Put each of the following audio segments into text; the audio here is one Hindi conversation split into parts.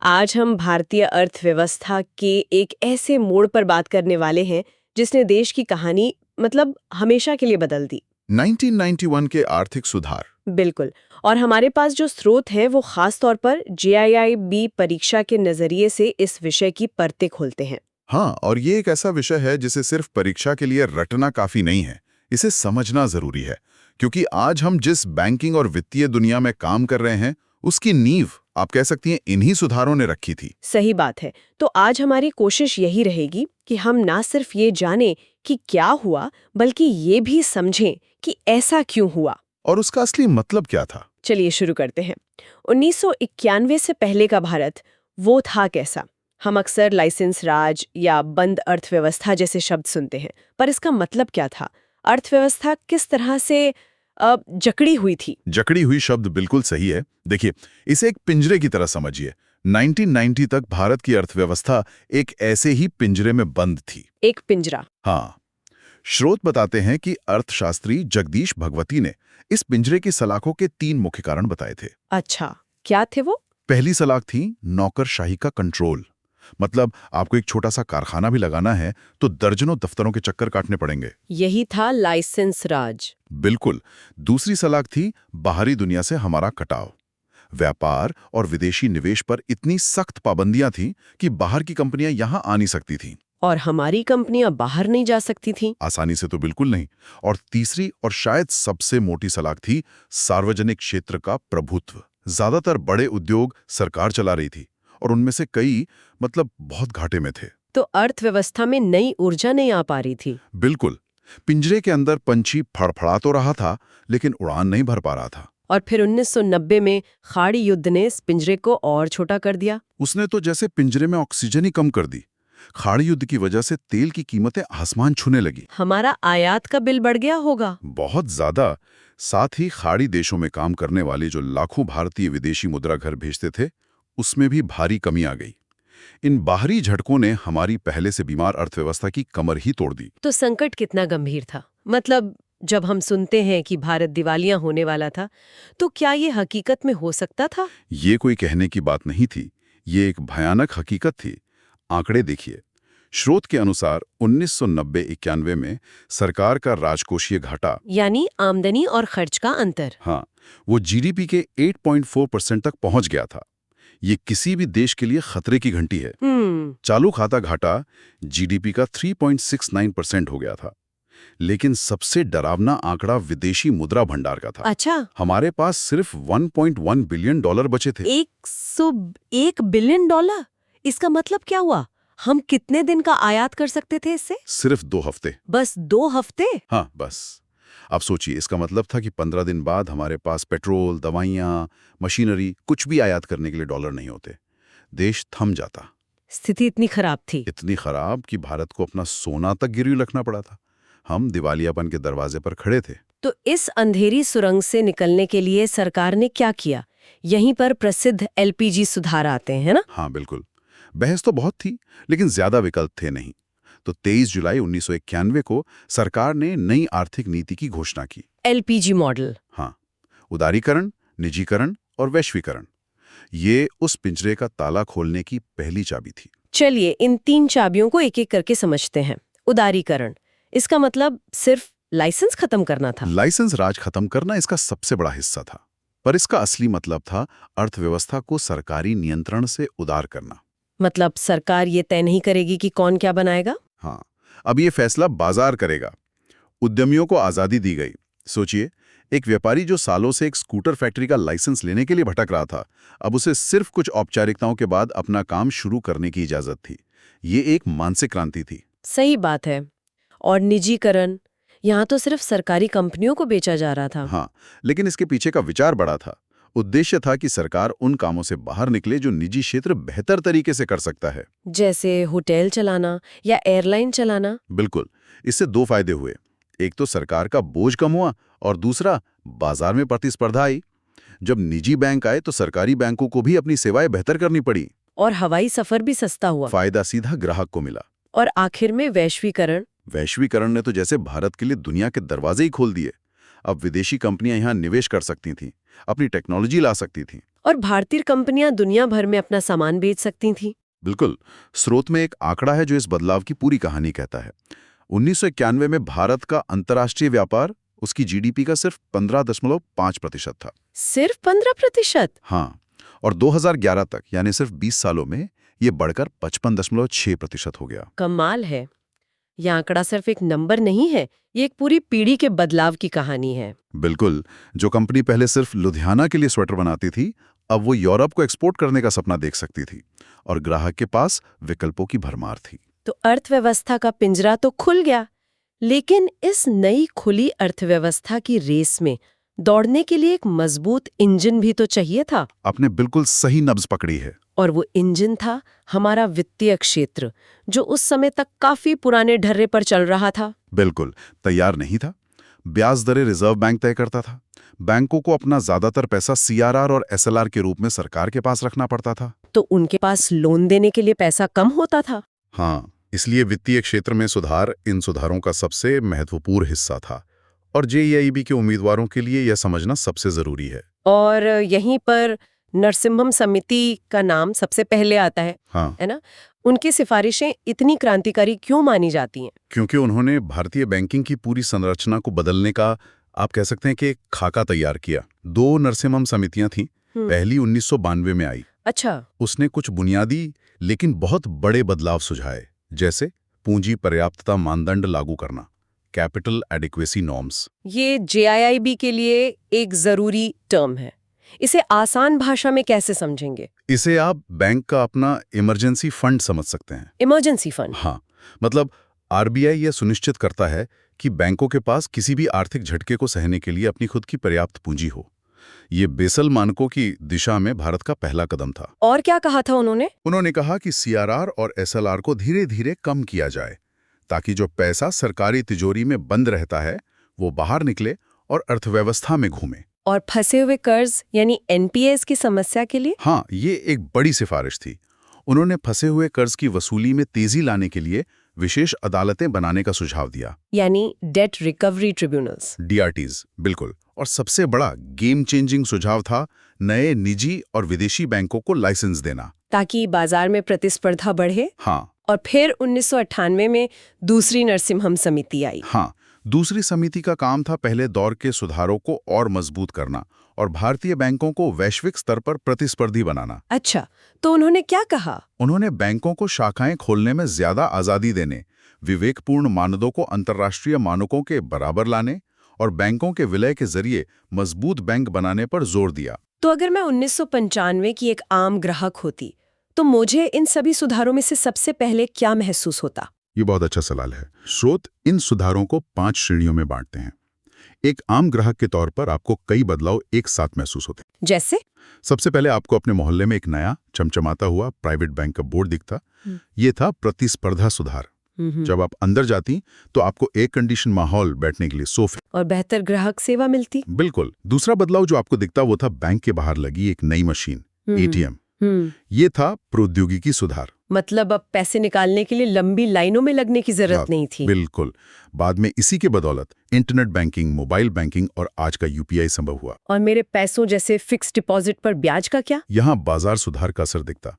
आज हम भारतीय अर्थव्यवस्था के एक ऐसे मोड़ पर बात करने वाले हैं जिसने देश की कहानी हमेशा के लिए बदल दी। 1991 के आर्थिक सुधार। बिल्कुल। और हमारे पास जो स्रोत हैं वो खास तौर पर JIIB परीक्षा के नजरिए से इस विषय की परतें खोलते हैं। हाँ, और ये एक ऐसा विषय है जिसे सिर्फ परीक्षा के लिए रटना काफी नहीं है, इसे समझना जरूरी है, क्योंकि आज हम जिस बैंकिंग और वित्तीय दुनिया में काम कर रहे हैं उसकी नींव आप कह सकती हैं इन्हीं सुधारों ने रखी थी। सही बात है। तो आज हमारी कोशिश यही रहेगी कि हम ना सिर्फ ये जानें कि क्या हुआ, बल्कि ये भी समझें कि ऐसा क्यों हुआ और उसका असली मतलब क्या था। चलिए शुरू करते हैं। 1991 से पहले का भारत वो था कैसा? हम अक्सर लाइसेंस राज या बंद अर्थव्यवस्था जैसे शब्द सुनते हैं, पर इसका मतलब क्या था? अर्थव्यवस्था किस तरह से जकड़ी हुई थी? जकड़ी हुई शब्द बिल्कुल सही है। देखिए, इसे एक पिंजरे की तरह समझिए। 1990 तक भारत की अर्थव्यवस्था एक ऐसे ही पिंजरे में बंद थी। एक पिंजरा। हाँ, स्रोत बताते हैं कि अर्थशास्त्री जगदीश भगवती ने इस पिंजरे की सलाखों के 3 मुख्य कारण बताए थे। अच्छा, क्या थे वो? पहली सलाख थी नौकरशाही का कंट्रोल। मतलब आपको एक छोटा सा कारखाना भी लगाना है तो दर्जनों दफ्तरों के चक्कर काटने पड़ेंगे। यही था लाइसेंस राज। बिल्कुल। दूसरी सलाख थी बाहरी दुनिया से हमारा कटाव। व्यापार और विदेशी निवेश पर इतनी सख्त पाबंदियां थीं कि बाहर की कंपनियां यहां आ नहीं सकती थीं। और हमारी कंपनियां बाहर नहीं जा सकती थीं। आसानी से तो बिल्कुल नहीं। और तीसरी और शायद सबसे मोटी सलाख थी सार्वजनिक क्षेत्र का प्रभुत्व। ज्यादातर बड़े उद्योग सरकार चला रही थी और उनमें से कई बहुत घाटे में थे। तो अर्थव्यवस्था में नई ऊर्जा नहीं आ पा रही थी। बिल्कुल। पिंजरे के अंदर पंछी फड़फड़ा तो रहा था, लेकिन उड़ान नहीं भर पा रहा था। और फिर 1990 में खाड़ी युद्ध ने इस पिंजरे को और छोटा कर दिया। उसने तो जैसे पिंजरे में ऑक्सीजन ही कम कर दी। खाड़ी युद्ध की वजह से तेल की कीमतें आसमान छूने लगी। हमारा आयात का बिल बढ़ गया होगा। बहुत ज्यादा। साथ ही खाड़ी देशों में काम करने वाले जो लाखों भारतीय विदेशी मुद्रा घर भेजते थे, उसमें भी भारी कमी आ गई। इन बाहरी झटकों ने हमारी पहले से बीमार अर्थव्यवस्था की कमर ही तोड़ दी। तो संकट कितना गंभीर था? जब हम सुनते हैं कि भारत दिवालिया होने वाला था, तो क्या ये हकीकत में हो सकता था? ये कोई कहने की बात नहीं थी, ये एक भयानक हकीकत थी। आंकड़े देखिए। स्रोत के अनुसार 1990-91 में सरकार का राजकोषीय घाटा, यानी आमदनी और खर्च का अंतर, हाँ, वो जीडीपी के 8.4% तक पहुंच गया था। ये किसी भी देश के लिए खतरे की घंटी है। चालू खाता घाटा जीडीपी का 3.69% हो गया था। लेकिन सबसे डरावना आंकड़ा विदेशी मुद्रा भंडार का था। अच्छा, हमारे पास सिर्फ 1.1 बिलियन डॉलर बचे थे। 101 बिलियन डॉलर? इसका मतलब क्या हुआ? हम कितने दिन का आयात कर सकते थे इससे? सिर्फ 2 हफ्ते। बस 2 हफ्ते? हाँ, बस। अब सोचिए, इसका मतलब था कि 15 दिन बाद हमारे पास पेट्रोल, दवाइयाँ, मशीनरी, कुछ भी आयात करने के लिए डॉलर नहीं होते। देश थम जाता। स्थिति इतनी खराब थी? इतनी खराब कि भारत को अपना सोना तक गिरवी रखना पड़ा था। हम दिवालियापन के दरवाजे पर खड़े थे। तो इस अंधेरी सुरंग से निकलने के लिए सरकार ने क्या किया? यहीं पर प्रसिद्ध LPG सुधार आते हैं ना? हाँ, बिल्कुल। बहस तो बहुत थी, लेकिन ज्यादा विकल्प थे नहीं। तो 23 जुलाई 1991 को सरकार ने नई आर्थिक नीति की घोषणा की। LPG model. हाँ, उदारीकरण, निजीकरण और वैश्वीकरण। ये उस पिंजरे का ताला खोलने की पहली चाबी थी। चलिए इन 3 चाबियों को एक-एक करके समझते हैं। उदारीकरण, इसका मतलब सिर्फ लाइसेंस खत्म करना था? लाइसेंस राज खत्म करना इसका सबसे बड़ा हिस्सा था, पर इसका असली मतलब था अर्थव्यवस्था को सरकारी नियंत्रण से उदार करना। मतलब सरकार ये तय नहीं करेगी कि कौन क्या बनाएगा? हाँ, अब ये फैसला बाजार करेगा। उद्यमियों को आजादी दी गई। सोचिए, एक व्यापारी जो सालों से एक स्कूटर फैक्ट्री का लाइसेंस लेने के लिए भटक रहा था, अब उसे सिर्फ कुछ औपचारिकताओं के बाद अपना काम शुरू करने की इजाजत थी। ये एक मानसिक क्रांति थी। सही बात है। और निजीकरण, यहाँ तो सिर्फ सरकारी कंपनियों को बेचा जा रहा था। हाँ, लेकिन इसके पीछे का विचार बड़ा था। उद्देश्य था कि सरकार उन कामों से बाहर निकले जो निजी क्षेत्र बेहतर तरीके से कर सकता है। जैसे होटल चलाना या एयरलाइन चलाना। बिल्कुल। इससे 2 फायदे हुए। एक तो सरकार का बोझ कम हुआ और दूसरा, बाजार में प्रतिस्पर्धा आई। जब निजी बैंक आए तो सरकारी बैंकों को भी अपनी सेवाएं बेहतर करनी पड़ी। और हवाई सफर भी सस्ता हुआ। फायदा सीधा ग्राहक को मिला। और आखिर में वैश्वीकरण। वैश्वीकरण ने तो जैसे भारत के लिए दुनिया के दरवाजे ही खोल दिए। अब विदेशी कंपनियां यहाँ निवेश कर सकती थीं, अपनी टेक्नोलॉजी ला सकती थीं। और भारतीय कंपनियां दुनिया भर में अपना सामान बेच सकती थीं। बिल्कुल। स्रोत में एक आंकड़ा है जो इस बदलाव की पूरी कहानी कहता है। 1991 में भारत का अंतर्राष्ट्रीय व्यापार उसकी जीडीपी का सिर्फ 15.5% था। सिर्फ 15%? हाँ, और 2011 तक यानी सिर्फ 20 सालों में ये बढ़कर 55.6% हो गया। कमाल है। यह आंकड़ा सिर्फ एक नंबर नहीं है, ये एक पूरी पीढ़ी के बदलाव की कहानी है। बिल्कुल। जो कंपनी पहले सिर्फ लुधियाना के लिए स्वेटर बनाती थी, अब वो यूरोप को एक्सपोर्ट करने का सपना देख सकती थी और ग्राहक के पास विकल्पों की भरमार थी। तो अर्थव्यवस्था का पिंजरा तो खुल गया, लेकिन इस नई खुली अर्थव्यवस्था की रेस में दौड़ने के लिए एक मजबूत इंजन भी तो चाहिए था। आपने बिल्कुल सही नब्ज पकड़ी है। और वो इंजन था हमारा वित्तीय क्षेत्र, जो उस समय तक काफी पुराने ढर्रे पर चल रहा था। बिल्कुल तैयार नहीं था। ब्याज दरें रिजर्व बैंक तय करता था। बैंकों को अपना ज्यादातर पैसा सीआरआर और एसएलआर के रूप में सरकार के पास रखना पड़ता था। तो उनके पास लोन देने के लिए पैसा कम होता था। हाँ, इसलिए वित्तीय क्षेत्र में सुधार इन सुधारों का सबसे महत्वपूर्ण हिस्सा था और जेईआईबी के उम्मीदवारों के लिए यह समझना सबसे जरूरी है। और यहीं पर नरसिम्हम समिति का नाम सबसे पहले आता है। हाँ, है ना? उनकी सिफारिशें इतनी क्रांतिकारी क्यों मानी जाती हैं? क्योंकि उन्होंने भारतीय बैंकिंग की पूरी संरचना को बदलने का, आप कह सकते हैं कि एक खाका तैयार किया। 2 नरसिम्हम समितियां थीं। पहली 1992 में आई। अच्छा। उसने कुछ बुनियादी लेकिन बहुत बड़े बदलाव सुझाए, जैसे पूंजी पर्याप्तता मानदंड लागू करना, कैपिटल एडिक्वेसी नॉर्म्स। ये जेआईआईबी के लिए एक जरूरी टर्म है। इसे आसान भाषा में कैसे समझेंगे? इसे आप बैंक का अपना इमरजेंसी फंड समझ सकते हैं। Emergency fund? हाँ, मतलब आरबीआई यह सुनिश्चित करता है कि बैंकों के पास किसी भी आर्थिक झटके को सहने के लिए अपनी खुद की पर्याप्त पूंजी हो। ये बेसल मानकों की दिशा में भारत का पहला कदम था। और क्या कहा था उन्होंने? उन्होंने कहा कि सीआरआर और एसएलआर को धीरे धीरे कम किया जाए, ताकि जो पैसा सरकारी तिजोरी में बंद रहता है वो बाहर निकले और अर्थव्यवस्था में घूमे। और फंसे हुए कर्ज यानी एनपीएस की समस्या के लिए? हाँ, ये एक बड़ी सिफारिश थी। उन्होंने फंसे हुए कर्ज की वसूली में तेजी लाने के लिए विशेष अदालतें बनाने का सुझाव दिया, यानी डेट रिकवरी ट्रिब्यूनल्स, डीआरटीज। बिल्कुल। और सबसे बड़ा गेम चेंजिंग सुझाव था नए निजी और विदेशी बैंकों को लाइसेंस देना, ताकि बाजार में प्रतिस्पर्धा बढ़े। हाँ। और फिर 1998 में दूसरी नरसिम्हम समिति आई। हाँ, दूसरी समिति का काम था पहले दौर के सुधारों को और मजबूत करना और भारतीय बैंकों को वैश्विक स्तर पर प्रतिस्पर्धी बनाना। अच्छा, तो उन्होंने क्या कहा? उन्होंने बैंकों को शाखाएं खोलने में ज्यादा आजादी देने, विवेकपूर्ण मानदों को अंतर्राष्ट्रीय मानकों के बराबर लाने और बैंकों के विलय के जरिए मजबूत बैंक बनाने पर जोर दिया। तो अगर मैं 1995 की एक आम ग्राहक होती, तो मुझे इन सभी सुधारों में से सबसे पहले क्या महसूस होता? ये बहुत अच्छा सवाल है। स्रोत इन सुधारों को 5 श्रेणियों में बांटते हैं। एक आम ग्राहक के तौर पर आपको कई बदलाव एक साथ महसूस होते हैं। जैसे? सबसे पहले आपको अपने मोहल्ले में एक नया चमचमाता हुआ प्राइवेट बैंक का बोर्ड दिखता। ये था प्रतिस्पर्धा सुधार। जब आप अंदर जाती तो आपको एयर कंडीशन माहौल, बैठने के लिए सोफे और बेहतर ग्राहक सेवा मिलती। बिल्कुल। दूसरा बदलाव जो आपको दिखता वो था बैंक के बाहर लगी एक नई मशीन, एटीएम। ये था प्रौद्योगिकी सुधार। मतलब अब पैसे निकालने के लिए लंबी लाइनों में लगने की जरूरत नहीं थी। बिल्कुल। बाद में इसी के बदौलत इंटरनेट बैंकिंग, मोबाइल बैंकिंग और आज का यूपीआई संभव हुआ। और मेरे पैसों जैसे फिक्स डिपॉजिट पर ब्याज का क्या? यहाँ बाजार सुधार का असर दिखता।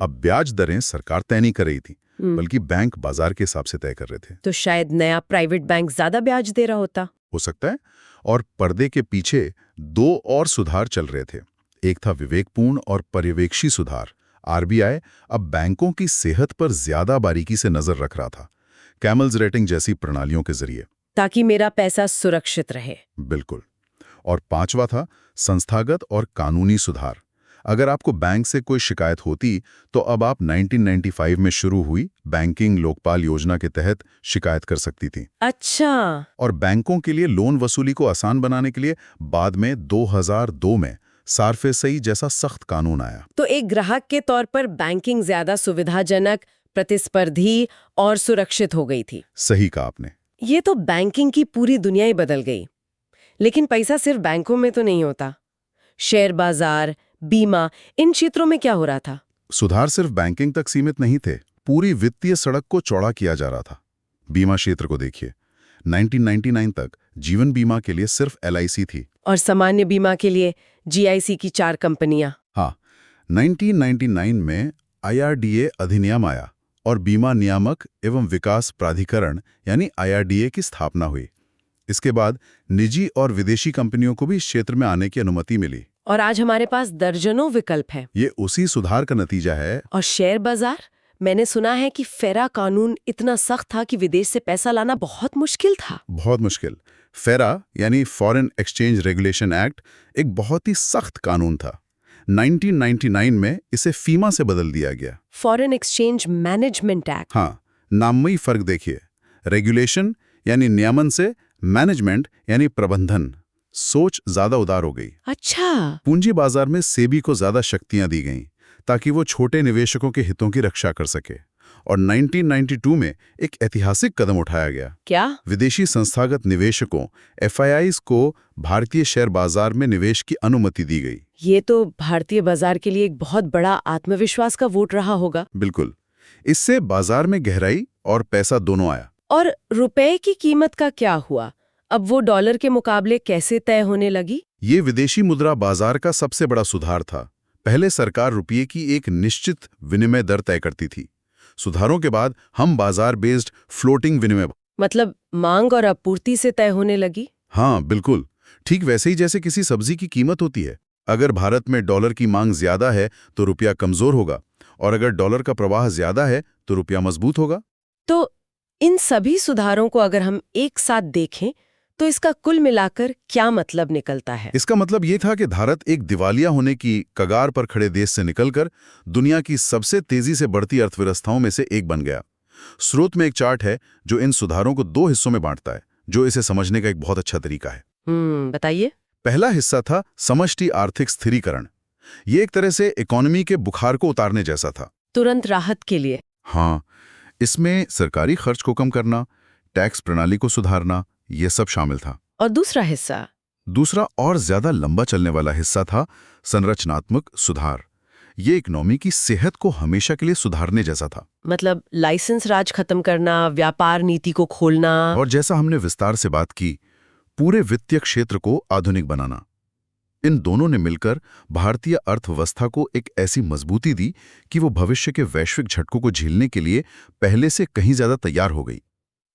अब ब्याज दरें सरकार तय नहीं कर रही थी, बल्कि बैंक बाजार के हिसाब से तय कर रहे थे। तो शायद नया प्राइवेट बैंक ज्यादा ब्याज दे रहा होता। हो सकता है। और पर्दे के पीछे 2 और सुधार चल रहे थे। एक था विवेकपूर्ण और पर्यवेक्षी सुधार। आरबीआई अब बैंकों की सेहत पर ज्यादा बारीकी से नजर रख रहा था, कैमल्स रेटिंग जैसी प्रणालियों के जरिए, ताकि मेरा पैसा सुरक्षित रहे। बिल्कुल। और 5वां था संस्थागत और कानूनी सुधार। अगर आपको बैंक से कोई शिकायत होती तो अब आप 1995 में शुरू हुई बैंकिंग लोकपाल योजना के तहत शिकायत कर सकती थी। अच्छा। और बैंकों के लिए लोन वसूली को आसान बनाने के लिए बाद में 2002 में सारफेसई जैसा सख्त कानून आया। तो एक ग्राहक के तौर पर बैंकिंग ज्यादा सुविधाजनक, प्रतिस्पर्धी और सुरक्षित हो गई थी। सही कहा आपने। ये तो बैंकिंग की पूरी दुनिया ही बदल गई। लेकिन पैसा सिर्फ बैंकों में तो नहीं होता। शेयर बाजार, बीमा, इन क्षेत्रों में क्या हो रहा था? सुधार सिर्फ बैंकिंग तक सीमित नहीं थे, पूरी वित्तीय सड़क को चौड़ा किया जा रहा था। बीमा क्षेत्र को देखिए। 1999 तक जीवन बीमा के लिए सिर्फ LIC थी। और सामान्य बीमा के लिए GIC की 4 कंपनियां। हाँ, 1999 में IRDA अधिनियम आया और बीमा नियामक एवं विकास प्राधिकरण यानी IRDA की स्थापना हुई। इसके बाद निजी और विदेशी कंपनियों को भी इस क्षेत्र में आने की अनुमति मिली। और आज हमारे पास दर्जनों विकल्प हैं। ये उसी सुधार का नतीजा है। और शेयर बाजार, मैंने सुना है कि फेरा कानून इतना सख्त था कि विदेश से पैसा लाना बहुत मुश्किल था। बहुत मुश्किल। फेरा यानी फॉरेन एक्सचेंज रेगुलेशन एक्ट एक बहुत ही सख्त कानून था। 1999 में इसे फीमा से बदल दिया गया। Foreign exchange management act. हाँ, नाम में ही फर्क देखिए। रेगुलेशन यानी नियमन से मैनेजमेंट यानी प्रबंधन। सोच ज्यादा उदार हो गई। अच्छा। पूंजी बाजार में सेबी को ज्यादा शक्तियां दी गईं ताकि वो छोटे निवेशकों के हितों की रक्षा कर सके। और 1992 में एक ऐतिहासिक कदम उठाया गया। क्या? विदेशी संस्थागत निवेशकों FIIs को भारतीय शेयर बाजार में निवेश की अनुमति दी गई। ये तो भारतीय बाजार के लिए एक बहुत बड़ा आत्मविश्वास का वोट रहा होगा। बिल्कुल। इससे बाजार में गहराई और पैसा दोनों आया। और रुपए की कीमत का क्या हुआ? अब वो डॉलर के मुकाबले कैसे तय होने लगी? ये विदेशी मुद्रा बाजार का सबसे बड़ा सुधार था। पहले सरकार रुपये की एक निश्चित विनिमय दर तय करती थी। सुधारों के बाद हम बाजार बेस्ड फ्लोटिंग विनिमय, मतलब मांग और आपूर्ति से तय होने लगी। हाँ बिल्कुल, ठीक वैसे ही जैसे किसी सब्जी की कीमत होती है। अगर भारत में डॉलर की मांग ज्यादा है तो रुपया कमजोर होगा, और अगर डॉलर का प्रवाह ज्यादा है तो रुपया मजबूत होगा। तो इन सभी सुधारों को अगर हम एक साथ देखें तो इसका कुल मिलाकर क्या मतलब निकलता है? इसका मतलब ये था कि भारत एक दिवालिया होने की कगार पर खड़े देश से निकलकर दुनिया की सबसे तेजी से बढ़ती अर्थव्यवस्थाओं में से एक बन गया। स्रोत में एक चार्ट है जो इन सुधारों को 2 हिस्सों में बांटता है, जो इसे समझने का एक बहुत अच्छा तरीका है। बताइए। पहला हिस्सा था समष्टि आर्थिक स्थिरीकरण। ये एक तरह से इकोनॉमी के बुखार को उतारने जैसा था। तुरंत राहत के लिए। हाँ, इसमें सरकारी खर्च को कम करना, टैक्स प्रणाली को सुधारना, ये सब शामिल था। और दूसरा हिस्सा? दूसरा और ज्यादा लंबा चलने वाला हिस्सा था संरचनात्मक सुधार। ये इकोनॉमी की सेहत को हमेशा के लिए सुधारने जैसा था। मतलब लाइसेंस राज खत्म करना, व्यापार नीति को खोलना, और जैसा हमने विस्तार से बात की, पूरे वित्तीय क्षेत्र को आधुनिक बनाना। इन दोनों ने मिलकर भारतीय अर्थव्यवस्था को एक ऐसी मजबूती दी कि वो भविष्य के वैश्विक झटकों को झेलने के लिए पहले से कहीं ज्यादा तैयार हो गई।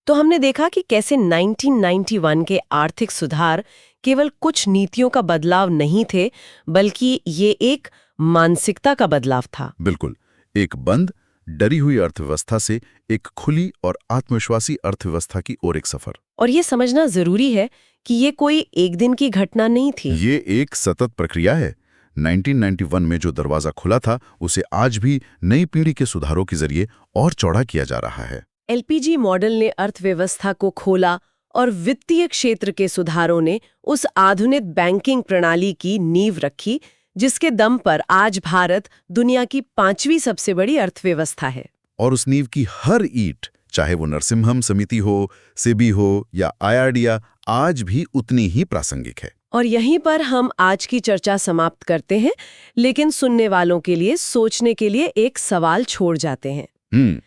तो हमने देखा कि कैसे 1991 के आर्थिक सुधार केवल कुछ नीतियों का बदलाव नहीं थे, बल्कि ये एक मानसिकता का बदलाव था। बिल्कुल, एक बंद, डरी हुई अर्थव्यवस्था से एक खुली और आत्मविश्वासी अर्थव्यवस्था की ओर एक सफर। और ये समझना जरूरी है कि ये कोई एक दिन की घटना नहीं थी। ये एक सतत प्रक्रिया है। 1991 में जो दरवाजा खुला था, उसे आज भी नई पीढ़ी के सुधारों के जरिए और चौड़ा किया जा रहा है। LPG मॉडल ने अर्थव्यवस्था को खोला और वित्तीय क्षेत्र के सुधारों ने उस आधुनिक बैंकिंग प्रणाली की नींव रखी जिसके दम पर आज भारत दुनिया की 5वीं सबसे बड़ी अर्थव्यवस्था है। और उस नींव की हर ईंट, चाहे वो नरसिम्हम समिति हो, सेबी हो या IRDA, आज भी उतनी ही प्रासंगिक है। और यहीं पर हम आज की चर्चा समाप्त करते हैं, लेकिन सुनने वालों के लिए सोचने के लिए एक सवाल छोड़ जाते हैं।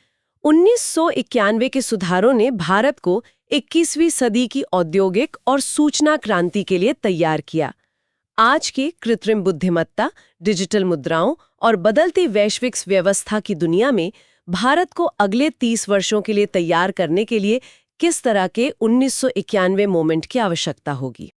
1991 के सुधारों ने भारत को 21वीं सदी की औद्योगिक और सूचना क्रांति के लिए तैयार किया। आज की कृत्रिम बुद्धिमत्ता, डिजिटल मुद्राओं और बदलती वैश्विक व्यवस्था की दुनिया में भारत को अगले 30 वर्षों के लिए तैयार करने के लिए किस तरह के 1991 मोमेंट की आवश्यकता होगी?